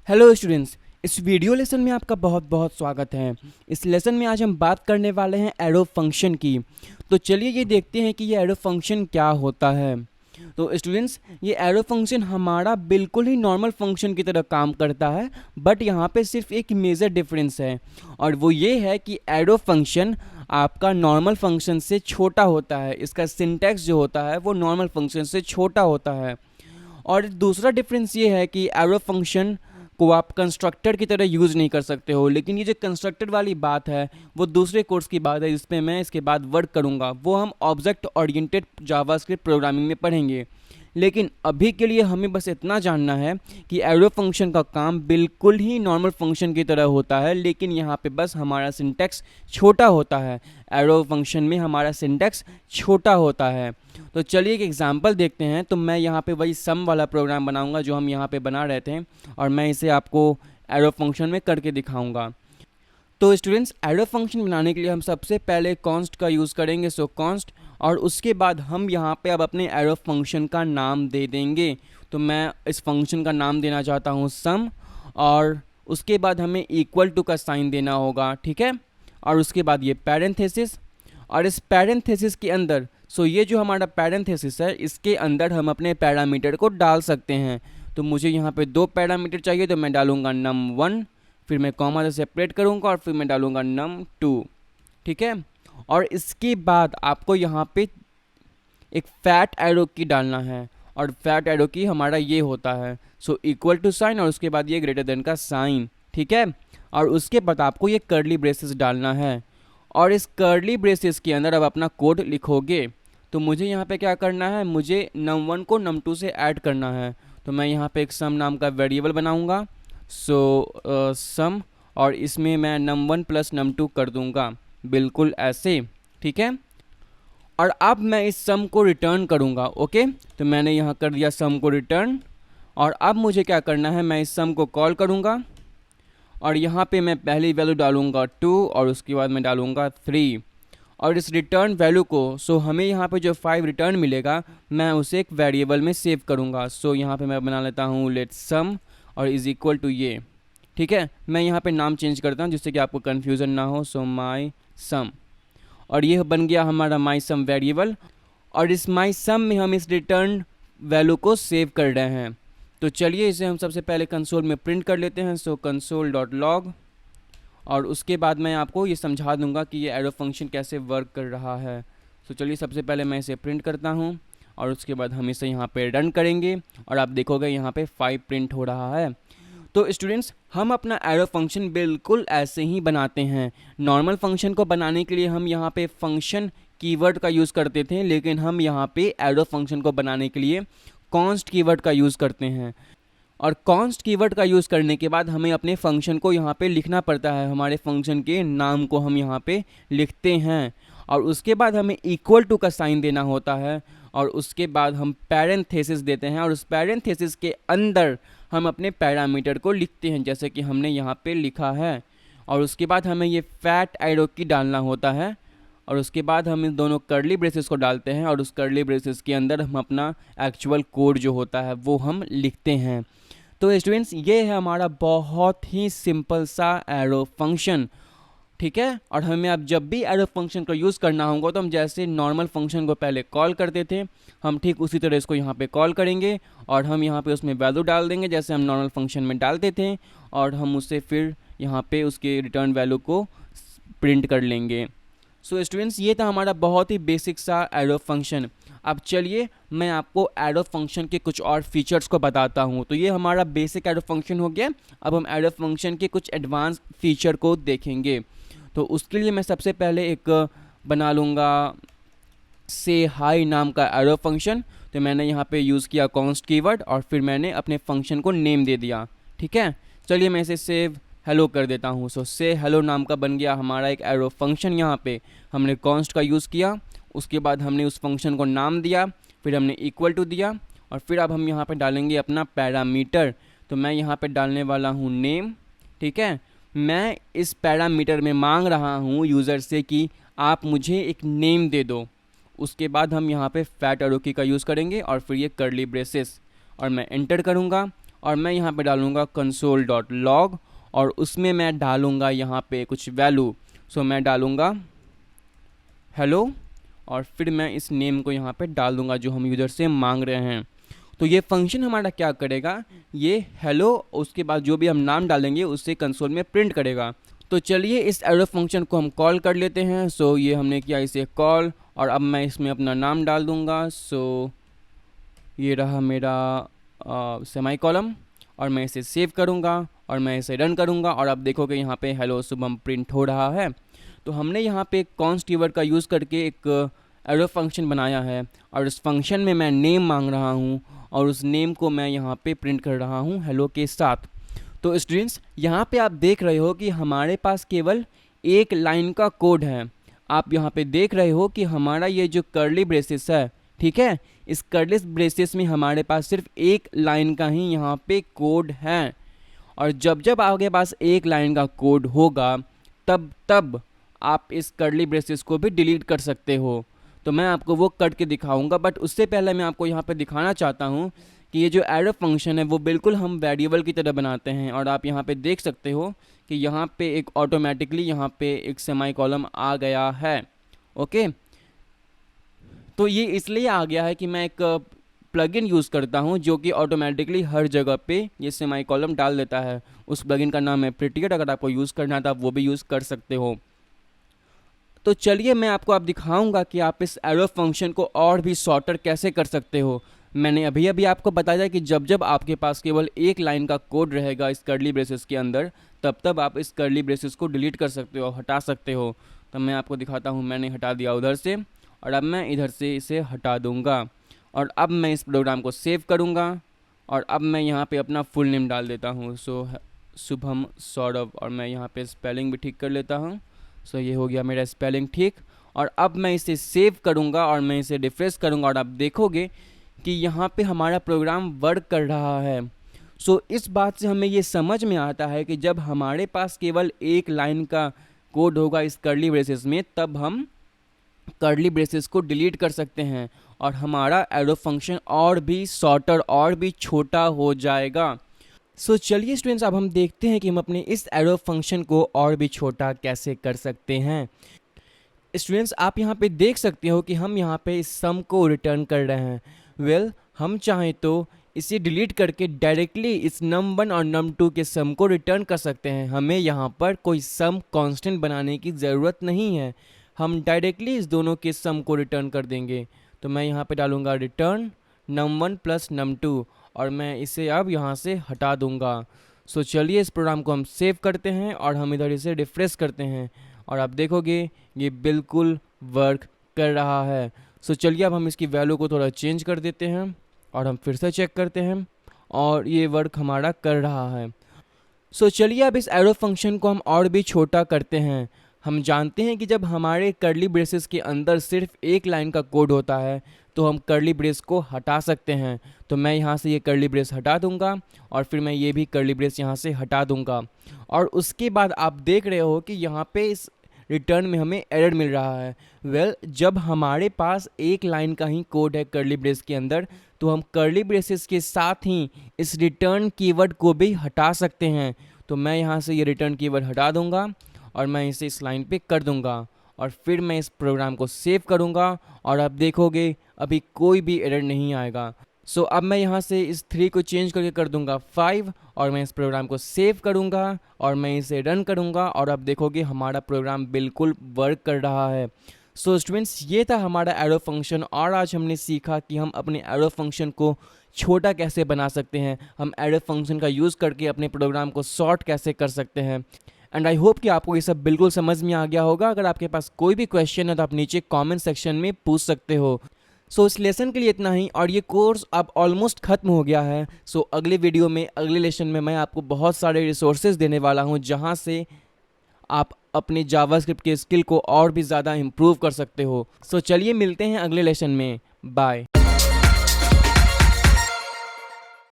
Hello students, इस video lesson में आपका बहुत बहुत स्वागत है। इस लेसन में आज हम बात करने वाले हैं एरो फंक्शन की। तो चलिए ये देखते हैं कि ये एरो फंक्शन क्या होता है। तो स्टूडेंट्स, ये एरो फंक्शन हमारा बिल्कुल ही नॉर्मल फंक्शन की तरह काम करता है, बट यहाँ पे सिर्फ एक मेजर डिफरेंस है, और वो ये है कि एरो फंक्शन आपका नॉर्मल फंक्शन से छोटा होता है। इसका सिंटैक्स जो होता है वो नॉर्मल फंक्शन से छोटा होता है। और दूसरा डिफरेंस ये है कि एरो फंक्शन को आप कंस्ट्रक्टर की तरह यूज़ नहीं कर सकते हो, लेकिन ये जो कंस्ट्रक्टर वाली बात है वो दूसरे कोर्स की बात है जिस पे मैं इसके बाद वर्क करूँगा। वो हम ऑब्जेक्ट ओरिएंटेड जावास्क्रिप्ट प्रोग्रामिंग में पढ़ेंगे। लेकिन अभी के लिए हमें बस इतना जानना है कि एरो फंक्शन का काम बिल्कुल ही नॉर्मल फंक्शन की तरह होता है, लेकिन यहाँ पे बस हमारा सिंटैक्स छोटा होता है। एरो फंक्शन में हमारा सिंटैक्स छोटा होता है। तो चलिए एक एग्जांपल देखते हैं। तो मैं यहाँ पे वही सम वाला प्रोग्राम बनाऊंगा जो हम यहाँ पे बना रहे थे, और मैं इसे आपको एरो फंक्शन में करके दिखाऊंगा। तो स्टूडेंट्स, एरो फंक्शन बनाने के लिए हम सबसे पहले कॉन्स्ट का यूज़ करेंगे, सो कॉन्स्ट, और उसके बाद हम यहाँ पे अब अपने एरो फंक्शन का नाम दे देंगे। तो मैं इस फंक्शन का नाम देना चाहता हूँ सम, और उसके बाद हमें इक्वल टू का साइन देना होगा, ठीक है। और उसके बाद ये पैरेंथेसिस, और इस पैरेंथेसिस के अंदर, सो ये जो हमारा पैरेंथेसिस है इसके अंदर हम अपने पैरामीटर को डाल सकते हैं। तो मुझे यहाँ पे 2 पैरामीटर चाहिए, तो मैं डालूँगा num1, फिर मैं कॉमा से सेपरेट करूँगा और फिर मैं डालूँगा num2, ठीक है। और इसके बाद आपको यहाँ पे एक फैट एरो की डालना है, और फैट एरो की हमारा ये होता है, सो इक्वल टू साइन, और उसके बाद ये ग्रेटर देन का साइन, ठीक है। और उसके बाद आपको ये कर्ली ब्रेसेस डालना है, और इस कर्ली ब्रेसेस के अंदर अब अपना कोड लिखोगे। तो मुझे यहाँ पे क्या करना है, मुझे num1 को num2 से ऐड करना है। तो मैं यहाँ पे एक सम नाम का वेरिएबल बनाऊँगा, सो सम, और इसमें मैं num1 प्लस num2 कर दूँगा, बिल्कुल ऐसे, ठीक है। और अब मैं इस सम को रिटर्न करूँगा, ओके। तो मैंने यहाँ कर दिया सम को रिटर्न, और अब मुझे क्या करना है, मैं इस सम को कॉल करूँगा, और यहाँ पे मैं पहली वैल्यू डालूँगा 2, और उसके बाद मैं डालूँगा 3, और इस रिटर्न वैल्यू को, सो हमें यहाँ पे जो 5 रिटर्न मिलेगा मैं उसे एक वेरिएबल में सेव करूँगा। सो यहाँ पे मैं बना लेता हूँ लेट सम, और इज़ इक्वल टू ये, ठीक है। मैं यहाँ पे नाम चेंज करता हूँ जिससे कि आपको कन्फ्यूज़न ना हो, सो माई सम, और ये बन गया हमारा माई सम वेरिएबल। और इस माई सम में हम इस रिटर्न वैल्यू को सेव कर रहे हैं। तो चलिए इसे हम सबसे पहले कंसोल में प्रिंट कर लेते हैं, सो कंसोल डॉट लॉग, और उसके बाद मैं आपको ये समझा दूंगा कि ये एरो फंक्शन कैसे वर्क कर रहा है। तो चलिए सबसे पहले मैं इसे प्रिंट करता हूँ, और उसके बाद हम इसे यहाँ पे रन करेंगे, और आप देखोगे यहाँ पे 5 प्रिंट हो रहा है। तो स्टूडेंट्स, हम अपना एरो फंक्शन बिल्कुल ऐसे ही बनाते हैं। नॉर्मल फंक्शन को बनाने के लिए हम यहाँ पे फंक्शन कीवर्ड का यूज़ करते थे, लेकिन हम यहाँ पे एरो फंक्शन को बनाने के लिए कॉन्स्ट कीवर्ड का यूज़ करते हैं। और कॉन्स्ट कीवर्ड का यूज़ करने के बाद हमें अपने फंक्शन को यहाँ पे लिखना पड़ता है, हमारे फंक्शन के नाम को हम यहाँ पे लिखते हैं, और उसके बाद हमें इक्वल टू का साइन देना होता है, और उसके बाद हम पैरेंथेसिस देते हैं, और उस पैरेंथेसिस के अंदर हम अपने पैरामीटर को लिखते हैं जैसे कि हमने यहाँ पे लिखा है। और उसके बाद हमें ये फैट एरो की डालना होता है, और उसके बाद हम इन दोनों कर्ली ब्रेसेस को डालते हैं, और उस कर्ली ब्रेसेस के अंदर हम अपना एक्चुअल कोड जो होता है वो हम लिखते हैं। तो स्टूडेंट्स, ये है हमारा बहुत ही सिंपल सा एरो फंक्शन, ठीक है। और हमें अब जब भी एरो फंक्शन का यूज़ करना होगा तो हम जैसे नॉर्मल फंक्शन को पहले कॉल करते थे, हम ठीक उसी तरह इसको यहाँ पे कॉल करेंगे, और हम यहाँ पे उसमें वैल्यू डाल देंगे जैसे हम नॉर्मल फंक्शन में डालते थे, और हम उसे फिर यहाँ पे उसके रिटर्न वैल्यू को प्रिंट कर लेंगे। सो स्टूडेंट्स, ये था हमारा बहुत ही बेसिक सा एरो फंक्शन। अब चलिए मैं आपको एरो फंक्शन के कुछ और फीचर्स को बताता हूँ। तो ये हमारा बेसिक एरो फंक्शन हो गया। अब हम एरो फंक्शन के कुछ एडवांस फीचर को देखेंगे। तो उसके लिए मैं सबसे पहले एक बना लूँगा से हाई नाम का एरो फंक्शन। तो मैंने यहाँ पे यूज़ किया कॉन्स्ट कीवर्ड, और फिर मैंने अपने फंक्शन को नेम दे दिया, ठीक है। चलिए मैं इसे सेव हेलो कर देता हूँ। सो से हेलो नाम का बन गया हमारा एक एरो फंक्शन। यहाँ पे हमने कॉन्स्ट का यूज़ किया, उसके बाद हमने उस फंक्शन को नाम दिया, फिर हमने इक्वल टू दिया, और फिर अब हम यहाँ पे डालेंगे अपना पैरामीटर। तो मैं यहाँ पे डालने वाला हूँ नेम, ठीक है। मैं इस पैरामीटर में मांग रहा हूँ यूज़र से कि आप मुझे एक नेम दे दो। उसके बाद हम यहाँ पे फैट एरो की का यूज़ करेंगे, और फिर ये कर्ली ब्रेसेस, और मैं एंटर करूँगा, और मैं यहाँ पे डालूँगा console.log और उसमें मैं डालूँगा यहाँ पे कुछ वैल्यू। सो मैं डालूँगा हेलो और फिर मैं इस नेम को यहाँ पे डाल दूँगा जो हम यूज़र से मांग रहे हैं। तो ये फंक्शन हमारा क्या करेगा, ये हेलो उसके बाद जो भी हम नाम डालेंगे उससे कंसोल में प्रिंट करेगा। तो चलिए इस एरो फंक्शन को हम कॉल कर लेते हैं। सो ये हमने किया इसे कॉल और अब मैं इसमें अपना नाम डाल दूँगा। सो ये रहा मेरा सेमी कॉलम और मैं इसे सेव करूँगा और मैं इसे रन करूँगा और अब देखोगे यहाँ पे हेलो शुभम प्रिंट हो रहा है। तो हमने यहाँ पे कॉन्स्ट कीवर्ड का यूज़ करके एक एरो फंक्शन बनाया है और इस फंक्शन में मैं नेम मांग रहा हूँ और उस नेम को मैं यहाँ पे प्रिंट कर रहा हूँ हेलो के साथ। तो स्टूडेंट्स यहाँ पे आप देख रहे हो कि हमारे पास केवल एक लाइन का कोड है। आप यहाँ पे देख रहे हो कि हमारा ये जो कर्ली ब्रेसेस है, ठीक है, इस कर्ली ब्रेसेस में हमारे पास सिर्फ एक लाइन का ही यहाँ पे कोड है। और जब जब आपके पास एक लाइन का कोड होगा तब तब आप इस कर्ली ब्रेसेस को भी डिलीट कर सकते हो। तो मैं आपको वो करके दिखाऊंगा, बट उससे पहले मैं आपको यहाँ पे दिखाना चाहता हूँ कि ये जो एरो फंक्शन है वो बिल्कुल हम वेरिएबल की तरह बनाते हैं। और आप यहाँ पे देख सकते हो कि यहाँ पे एक ऑटोमेटिकली यहाँ पे एक सेमी कॉलम आ गया है। ओके, तो ये इसलिए आ गया है कि मैं एक प्लगइन यूज़ करता हूँ जो कि ऑटोमेटिकली हर जगह पे ये सेमी कॉलम डाल देता है। उस प्लगइन का नाम है प्रिटियर, अगर आपको यूज़ करना था वो भी यूज़ कर सकते हो। तो चलिए मैं आपको अब दिखाऊंगा कि आप इस एरो फंक्शन को और भी शॉर्टर कैसे कर सकते हो। मैंने अभी अभी आपको बताया कि जब जब आपके पास केवल एक लाइन का कोड रहेगा इस कर्ली ब्रेसेस के अंदर तब तब आप इस कर्ली ब्रेसेस को डिलीट कर सकते हो, हटा सकते हो। तो मैं आपको दिखाता हूँ, मैंने हटा दिया उधर से और अब मैं इधर से इसे हटा दूँगा और अब मैं इस प्रोग्राम को सेव करूँगा और अब मैं यहाँ पे अपना फुल नेम डाल देता हूँ। सो शुभम सौरभ और मैं यहाँ पे स्पेलिंग भी ठीक कर लेता हूँ। सो ये हो गया मेरा स्पेलिंग ठीक और अब मैं इसे सेव करूँगा और मैं इसे रिफ्रेश करूँगा और आप देखोगे कि यहाँ पे हमारा प्रोग्राम वर्क कर रहा है। सो इस बात से हमें ये समझ में आता है कि जब हमारे पास केवल एक लाइन का कोड होगा इस कर्ली ब्रेसेस में तब हम कर्ली ब्रेसेस को डिलीट कर सकते हैं और हमारा एरो फंक्शन और भी शॉर्टर और भी छोटा हो जाएगा। सो चलिए स्टूडेंट्स, अब हम देखते हैं कि हम अपने इस एरो फंक्शन को और भी छोटा कैसे कर सकते हैं। स्टूडेंट्स आप यहाँ पे देख सकते हो कि हम यहाँ पे इस सम को रिटर्न कर रहे हैं। हम चाहें तो इसे डिलीट करके डायरेक्टली इस num1 और num2 के सम को रिटर्न कर सकते हैं। हमें यहाँ पर कोई सम कांस्टेंट बनाने की ज़रूरत नहीं है, हम डायरेक्टली इस दोनों के सम को रिटर्न कर देंगे। तो मैं यहाँ पे डालूँगा रिटर्न num1 प्लस num2 और मैं इसे अब यहाँ से हटा दूँगा। सो चलिए इस प्रोग्राम को हम सेव करते हैं और हम इधर इसे रिफ्रेश करते हैं और आप देखोगे ये बिल्कुल वर्क कर रहा है। सो चलिए अब हम इसकी वैल्यू को थोड़ा चेंज कर देते हैं और हम फिर से चेक करते हैं और ये वर्क हमारा कर रहा है। सो चलिए अब इस एरो फंक्शन को हम और भी छोटा करते हैं। हम जानते हैं कि जब हमारे कर्ली ब्रेसेस के अंदर सिर्फ एक लाइन का कोड होता है तो हम कर्ली ब्रेस को हटा सकते हैं। तो मैं यहाँ से ये कर्ली ब्रेस हटा दूँगा और फिर मैं ये भी कर्ली ब्रेस यहाँ से हटा दूँगा और उसके बाद आप देख रहे हो कि यहाँ पे इस रिटर्न में हमें एरर मिल रहा है। जब हमारे पास एक लाइन का ही कोड है कर्ली ब्रेस के अंदर तो हम कर्ली ब्रेसेस के साथ ही इस रिटर्न कीवर्ड को भी हटा सकते हैं। तो मैं यहाँ से ये रिटर्न कीवर्ड हटा दूँगा और मैं इसे इस लाइन पे कर दूँगा और फिर मैं इस प्रोग्राम को सेव करूँगा और आप देखोगे अभी कोई भी एरर नहीं आएगा। सो अब मैं यहाँ से इस 3 को चेंज करके कर दूँगा 5 और मैं इस प्रोग्राम को सेव करूँगा और मैं इसे रन करूँगा और अब देखोगे हमारा प्रोग्राम बिल्कुल वर्क कर रहा है। सो स्टूडेंट्स ये था हमारा एरो फंक्शन और आज हमने सीखा कि हम अपने एरो फंक्शन को छोटा कैसे बना सकते हैं, हम एरो फंक्शन का यूज़ करके अपने प्रोग्राम को शॉर्ट कैसे कर सकते हैं। एंड आई होप कि आपको ये सब बिल्कुल समझ में आ गया होगा। अगर आपके पास कोई भी क्वेश्चन है तो आप नीचे कमेंट सेक्शन में पूछ सकते हो। सो इस लेसन के लिए इतना ही और ये कोर्स अब ऑलमोस्ट ख़त्म हो गया है। सो अगले वीडियो में अगले लेसन में मैं आपको बहुत सारे रिसोर्सेज देने वाला हूँ जहाँ से आप अपने जावास्क्रिप्ट के स्किल को और भी ज़्यादा इम्प्रूव कर सकते हो। सो चलिए मिलते हैं अगले लेसन में। बाय।